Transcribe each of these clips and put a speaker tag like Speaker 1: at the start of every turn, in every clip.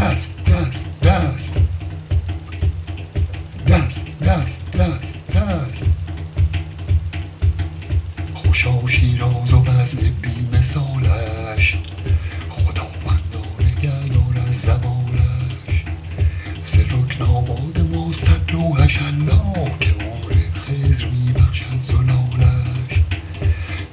Speaker 1: دست دست دست دست دست دست دست خوشا شیراز و وضع بی مثالش، خداوندا نگهدار از زوالش. ز رکن آباد ما صد روحش الله، که عمر خضر میبخشد زلالش.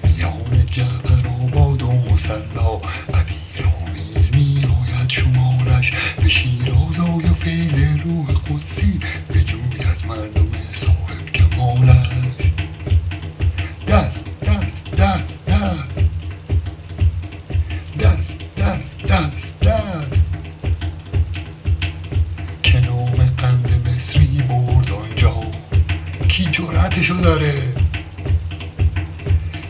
Speaker 1: میان جعفر آباد و مصلا عبیرآمیز میآید شمارش. به شیراز آی و فیض روح قدسی بجوی از مردم صاحب کمالش. دست دست دست دست دست دست دست دست که نام قند مصری برد آنجا، کی جرأتشو داره؟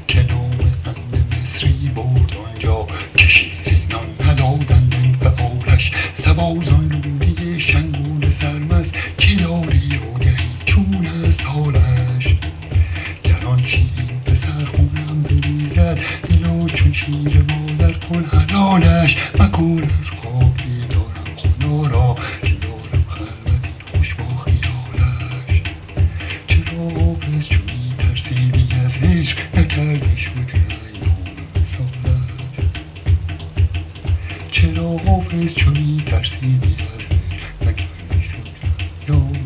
Speaker 1: که نام قند مصری برد آنجا، که شیرینان ندادند انفعالش. سوار زان لولی شنگول سرمست، چه داری آگهی چون است حالش؟ گر آن شیرین پسر خونم بریزد، دلا چون شیر مادر کن حلالش. مکن از خواب بیدارم خدا را، که دارم خلوتی خوش با خیالش. چرا حافظ چون میترسیدی از هجر، نکردی شکر ایام وصالش؟ چرا حافظ چون میترسیدی از هجر، نکردی شکر ایام